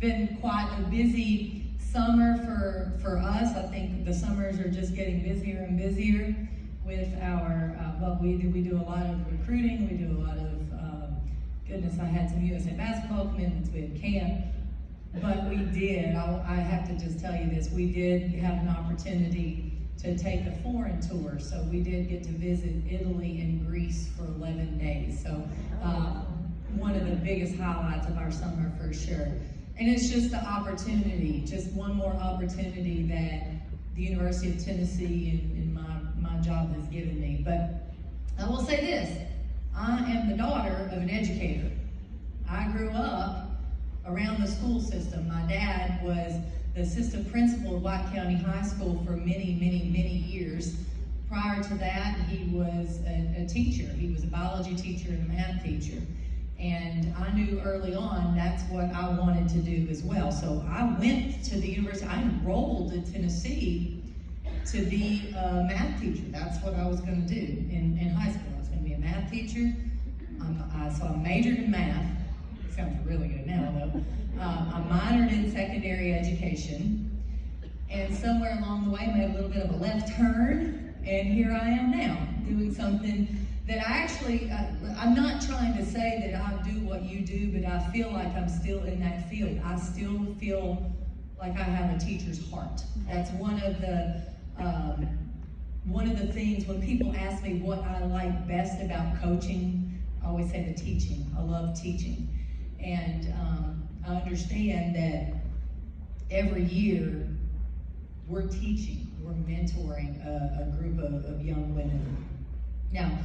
been quite a busy summer for us. I think the summers are just getting busier and busier with our, we do a lot of recruiting, we do a lot of, goodness, I had some USA basketball commitments, we had camp, but we did, I have to just tell you this, we did have an opportunity to take a foreign tour, so we did get to visit Italy and Greece for 11 days, so one of the biggest highlights of our summer for sure. And it's just the opportunity, just one more opportunity that the University of Tennessee and my job has given me. But I will say this, I am the daughter of an educator. I grew up around the school system. My dad was the assistant principal of White County High School for many, many, many years. Prior to that, he was a teacher. He was a biology teacher and a math teacher. And I knew early on that's what I wanted to do as well. So I went to the university, I enrolled at Tennessee to be a math teacher. That's what I was going to do in high school. I was going to be a math teacher. So I majored in math. It sounds really good now though. I minored in secondary education. And somewhere along the way made a little bit of a left turn. And here I am now doing something that I actually, I'm not trying to say that I do what you do, but I feel like I'm still in that field. I still feel like I have a teacher's heart. That's one of the things when people ask me what I like best about coaching, I always say the teaching. I love teaching. And I understand that every year we're teaching, we're mentoring a group of young women. Now,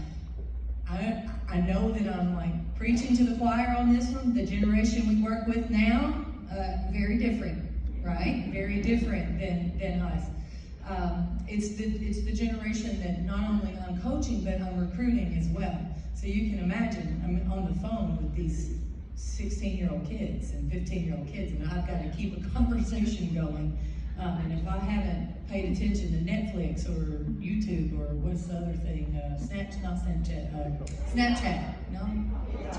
I know that I'm like preaching to the choir on this one. The generation we work with now, very different, right? Very different than us. It's the generation that not only I'm coaching, but I'm recruiting as well. So you can imagine, I'm on the phone with these 16-year-old kids and 15-year-old kids, and I've got to keep a conversation going. And if I haven't paid attention to Netflix or YouTube or what's the other thing, Snapchat, no?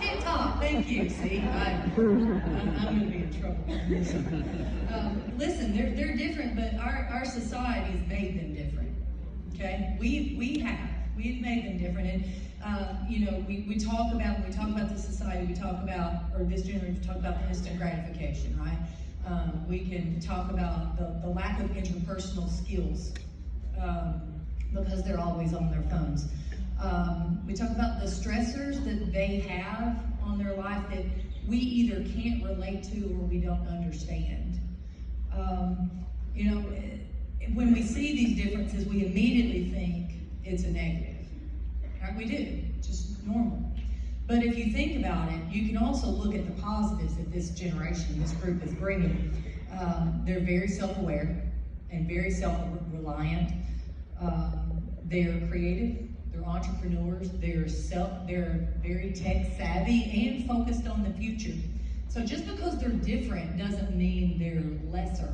TikTok, thank you, see, I'm going to be in trouble. Listen, they're different, but our society has made them different, okay? We've made them different, and you know, we talk about, when we talk about the society, we talk about, or this generation, we talk about the instant gratification, right? We can talk about the lack of interpersonal skills because they're always on their phones. We talk about the stressors that they have on their life that we either can't relate to or we don't understand. You know, when we see these differences, we immediately think it's a negative. Right? We do, just normal. But if you think about it, you can also look at the positives that this generation, this group is bringing. They're very self-aware and very self-reliant. They're creative, they're entrepreneurs, they're very tech-savvy and focused on the future. So just because they're different doesn't mean they're lesser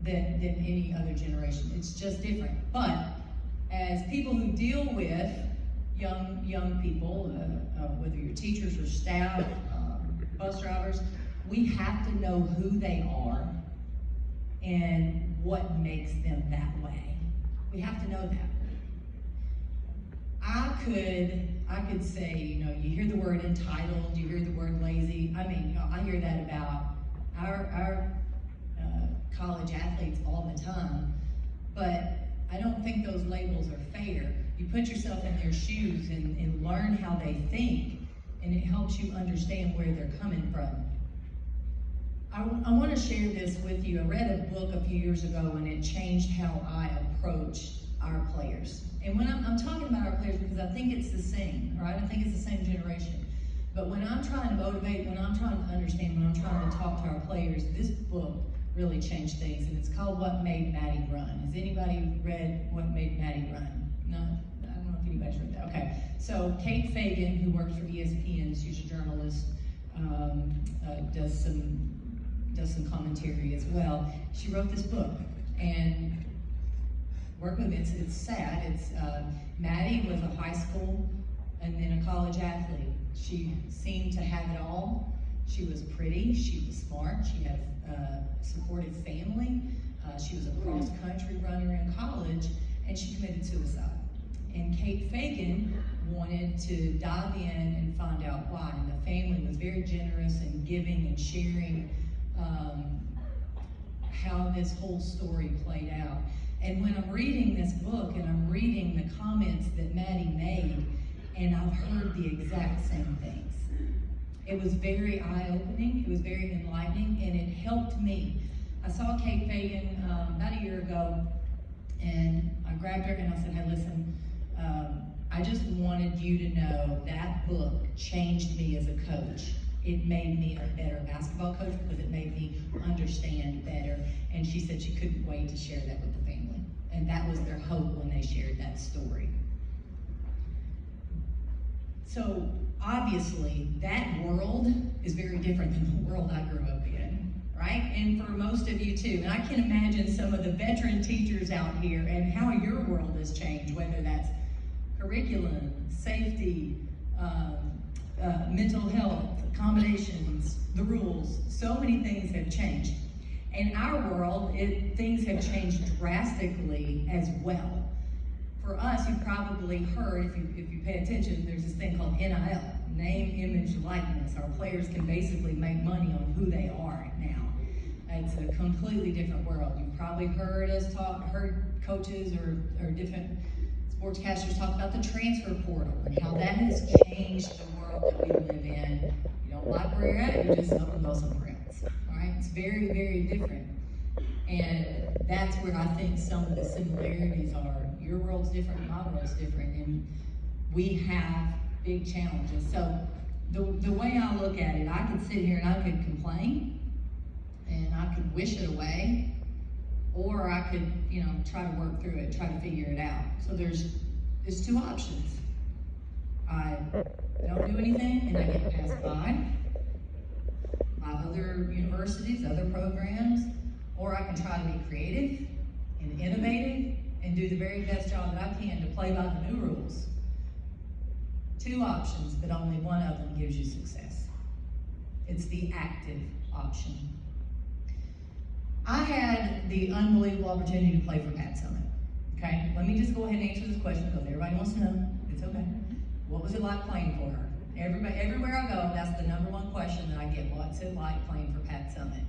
than any other generation. It's just different. But as people who deal with young people, whether you're teachers or staff, bus drivers, we have to know who they are and what makes them that way. We have to know that. I could say, you know, you hear the word entitled, you hear the word lazy. I mean, you know, I hear that about our college athletes all the time, but I don't think those labels are fair. You put yourself in their shoes and learn how they think, and it helps you understand where they're coming from. I want to share this with you. I read a book a few years ago, and it changed how I approach our players. And when I'm talking about our players, because I think it's the same, right? I think it's the same generation. But when I'm trying to motivate, when I'm trying to understand, when I'm trying to talk to our players, this book really changed things, and it's called What Made Maddie Run. Has anybody read What Made Maddie Run? No? I don't know if anybody's read that. Okay. So Kate Fagan, who works for ESPN, she's a journalist, does some commentary as well. She wrote this book, and working with it's sad. It's Maddie was a high school and then a college athlete. She seemed to have it all. She was pretty, she was smart, she had a supportive family, she was a cross-country runner in college, and she committed suicide. And Kate Fagan wanted to dive in and find out why. And the family was very generous and giving and sharing how this whole story played out. And when I'm reading this book and I'm reading the comments that Maddie made, and I've heard the exact same things. It was very eye-opening, it was very enlightening, and it helped me. I saw Kate Fagan about a year ago, and I grabbed her and I said, hey, listen, I just wanted you to know that book changed me as a coach. It made me a better basketball coach because it made me understand better. And she said she couldn't wait to share that with the family. And that was their hope when they shared that story. So obviously that world is very different than the world I grew up in, right? And for most of you too. And I can imagine some of the veteran teachers out here and how your world has changed, whether that's curriculum, safety, mental health, accommodations, the rules. So many things have changed. In our world, things have changed drastically as well. For us, you've probably heard, if you pay attention, there's this thing called NIL, name, image, likeness. Our players can basically make money on who they are now. It's a completely different world. You've probably heard coaches or different sportscasters talk about the transfer portal and how that has changed the world that we live in. You don't like where you're at, you just up and go somewhere else. All right? It's very, very different. And that's where I think some of the similarities are. Your world's different, my world's different, and we have big challenges. So the way I look at it, I could sit here and I could complain, and I could wish it away, or I could, try to work through it, try to figure it out. So there's two options. I don't do anything and I get passed by other universities, other programs, or I can try to be creative and innovative and do the very best job that I can to play by the new rules. Two options, but only one of them gives you success. It's the active option. I had the unbelievable opportunity to play for Pat Summitt. Okay, let me just go ahead and answer this question because everybody wants to know. It's okay. What was it like playing for her? Everywhere I go, that's the number one question that I get. What's it like playing for Pat Summitt?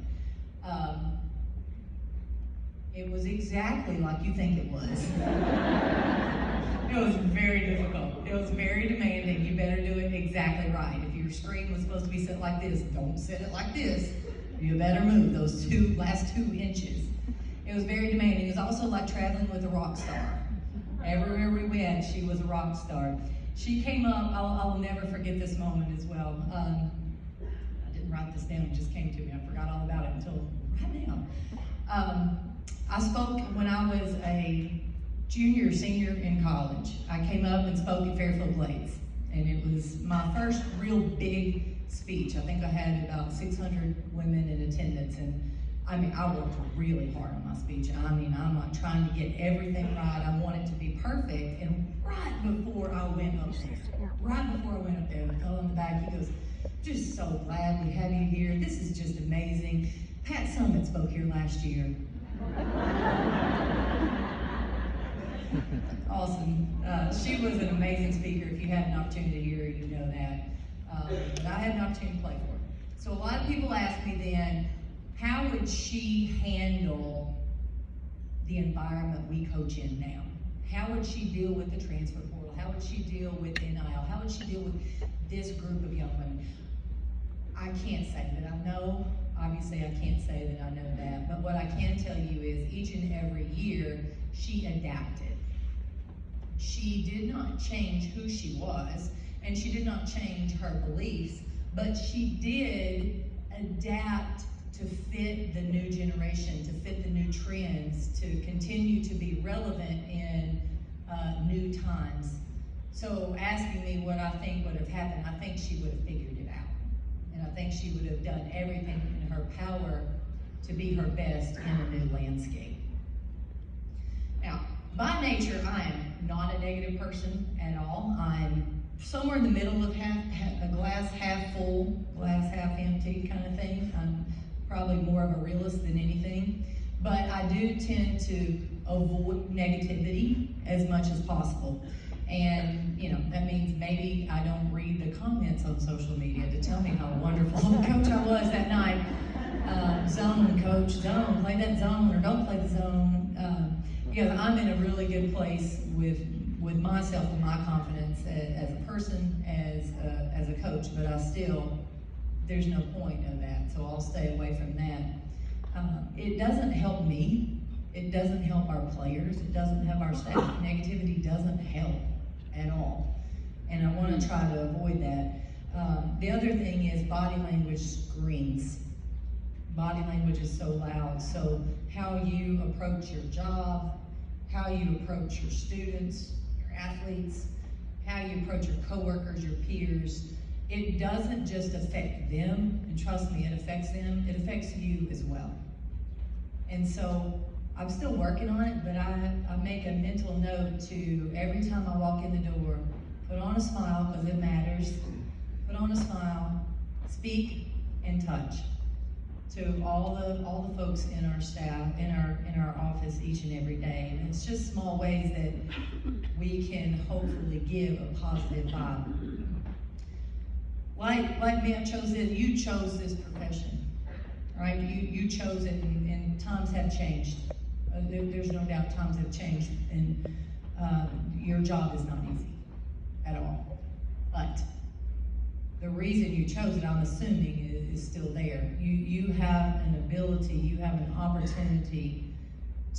It was exactly like you think it was. It was very difficult. It was very demanding. You better do it exactly right. If your screen was supposed to be set like this, don't set it like this. You better move those last 2 inches. It was very demanding. It was also like traveling with a rock star. Everywhere we went, she was a rock star. She came up, I'll never forget this moment as well. I didn't write this down, it just came to me. I forgot all about it until right now. I spoke when I was a junior, senior in college. I came up and spoke at Fairfield Blades, and it was my first real big speech. I think I had about 600 women in attendance, and I worked really hard on my speech. I'm like trying to get everything right. I want it to be perfect, and right before I went up there, the fellow in the back, he goes, just so glad we have you here. This is just amazing. Pat Summitt spoke here last year. Awesome. She was an amazing speaker. If you had an opportunity to hear her, you know that. But I had an opportunity to play for her. So a lot of people ask me then, how would she handle the environment we coach in now? How would she deal with the transfer portal? How would she deal with NIL? How would she deal with this group of young women? I can't say that I know. Obviously, I can't say that I know that. But what I can tell you is each and every year, she adapted. She did not change who she was, and she did not change her beliefs, but she did adapt to fit the new generation, to fit the new trends, to continue to be relevant in new times. So asking me what I think would have happened, I think she would have figured it out. And I think she would have done everything in her power to be her best in a new landscape. Now, by nature, I am not a negative person at all. I'm somewhere in the middle of a glass half full, glass half empty kind of thing. I'm probably more of a realist than anything, but I do tend to avoid negativity as much as possible. And, you know, that means maybe I don't read the comments on social media to tell me how wonderful of a coach I was that night. Zone, coach, zone, play that zone or don't play the zone. Because I'm in a really good place with myself and my confidence as a person, as a coach, but there's no point of that, so I'll stay away from that. It doesn't help me. It doesn't help our players. It doesn't help our staff. Negativity doesn't help at all, and I want to try to avoid that. The other thing is body language screams. Body language is so loud, so how you approach your job, how you approach your students, your athletes, how you approach your coworkers, your peers, it doesn't just affect them, and trust me, it affects them, it affects you as well. And so I'm still working on it, but I make a mental note to every time I walk in the door, put on a smile because it matters, put on a smile, speak and touch to all the folks in our staff, in our office each and every day. And it's just small ways that we can hopefully give a positive vibe. Like me, you chose this profession, right? You chose it, and times have changed. There's no doubt times have changed, and your job is not easy at all. But the reason you chose it, I'm assuming, is still there. You have an ability, you have an opportunity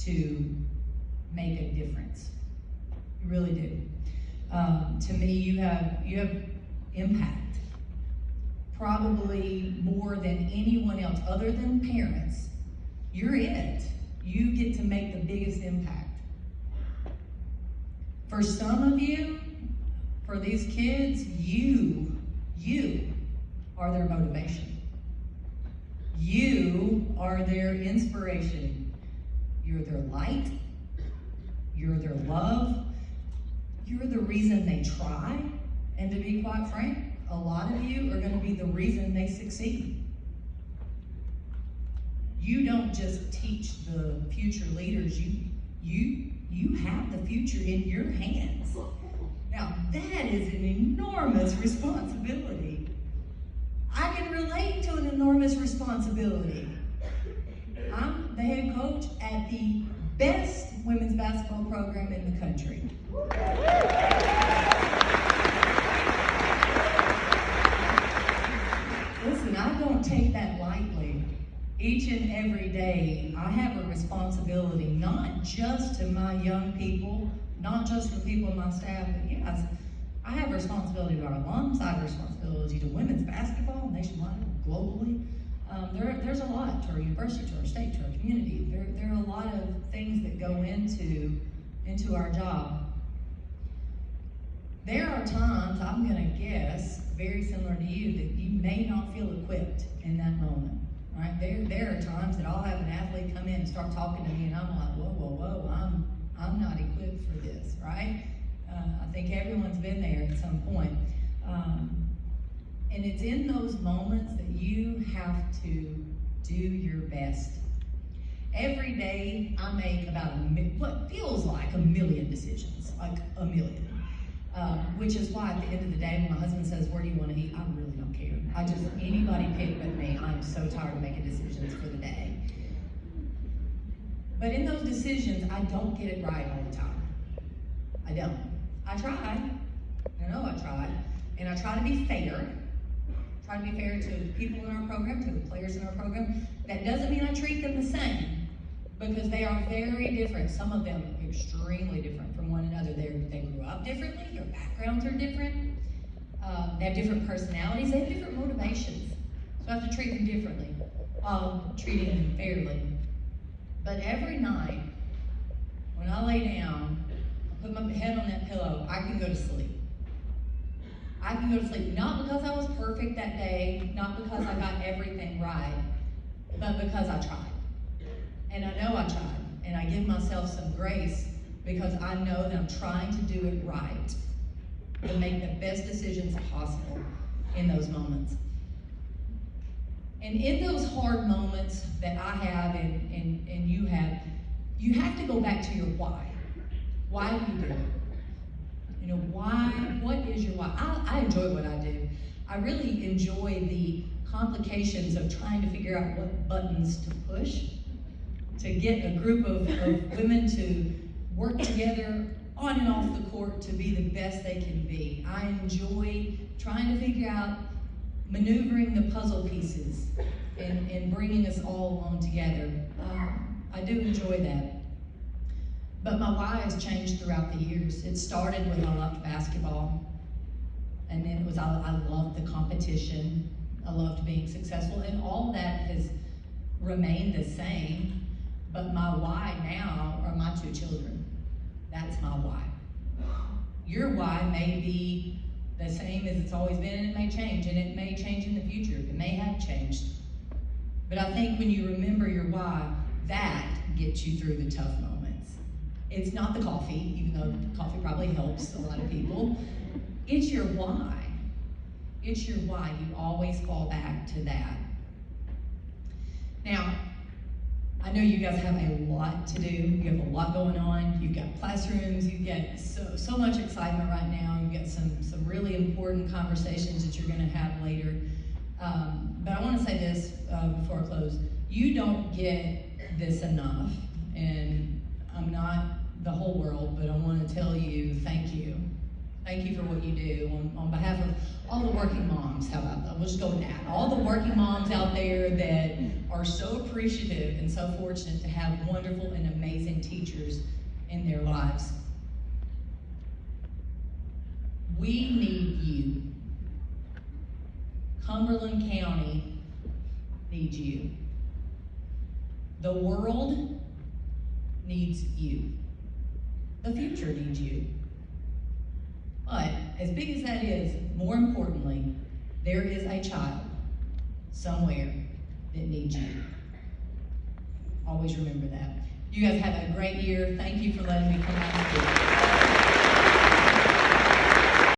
to make a difference. You really do. To me, you have impact. Probably more than anyone else, other than parents. You're it. You get to make the biggest impact. For some of you, for these kids, you are their motivation. You are their inspiration. You're their light. You're their love. You're the reason they try. And to be quite frank, a lot of you are going to be the reason they succeed. You don't just teach the future leaders, you have the future in your hands. Now, that is an enormous responsibility. I can relate to an enormous responsibility. I'm the head coach at the best women's basketball program in the country. Listen, I don't take that lightly. Each and every day, I have a responsibility, not just to my young people, not just to people on my staff, but yes, I have a responsibility to our alums, I have a responsibility to women's basketball, nationwide, globally. There's a lot to our university, to our state, to our community. There are a lot of things that go into our job. There are times, I'm gonna guess, very similar to you, that you may not feel equipped in that moment, right? There are times that I'll have an athlete come in and start talking to me and I'm like, whoa, I'm not equipped for this, right? I think everyone's been there at some point. And it's in those moments that you have to do your best. Every day I make about what feels like a million decisions, like a million. Which is why at the end of the day, when my husband says, "Where do you want to eat?" I really don't care. Anybody pick but me. I'm so tired of making decisions for the day. But in those decisions, I don't get it right all the time. I don't. I try. I know I try. And I try to be fair. Try to be fair to the people in our program, to the players in our program. That doesn't mean I treat them the same, because they are very different. Some of them are extremely different from one another. They grew up differently, their backgrounds are different, they have different personalities, they have different motivations. So I have to treat them differently, treating them fairly. But every night, when I lay down, put my head on that pillow, I can go to sleep. I can go to sleep, not because I was perfect that day, not because I got everything right, but because I tried. And I know I tried, and I give myself some grace because I know that I'm trying to do it right. and make the best decisions possible in those moments. And in those hard moments that I have and you have to go back to your why. Why do you do it? You know, why, what is your why? I enjoy what I do. I really enjoy the complications of trying to figure out what buttons to push to get a group of women to work together on and off the court to be the best they can be. I enjoy trying to figure out maneuvering the puzzle pieces and bringing us all along together. I do enjoy that. But my why has changed throughout the years. It started with I loved basketball, and then it was I loved the competition. I loved being successful, and all that has remained the same. But my why now are my 2 children. That's my why. Your why may be the same as it's always been, and it may change, and it may change in the future. It may have changed. But I think when you remember your why, that gets you through the tough moments. It's not the coffee, even though coffee probably helps a lot of people. It's your why. It's your why. You always fall back to that. Now, I know you guys have a lot to do. You have a lot going on. You've got classrooms. You've got so much excitement right now. You've got some really important conversations that you're going to have later. But I want to say this before I close. You don't get this enough, and I'm not the whole world, but I want to tell you thank you. Thank you for what you do on behalf of all the working moms. How about that? We'll just go with that. All the working moms out there that are so appreciative and so fortunate to have wonderful and amazing teachers in their lives. We need you. Cumberland County needs you. The world needs you. The future needs you. But as big as that is, more importantly, there is a child somewhere that needs you. Always remember that. You guys have a great year. Thank you for letting me come out and speak.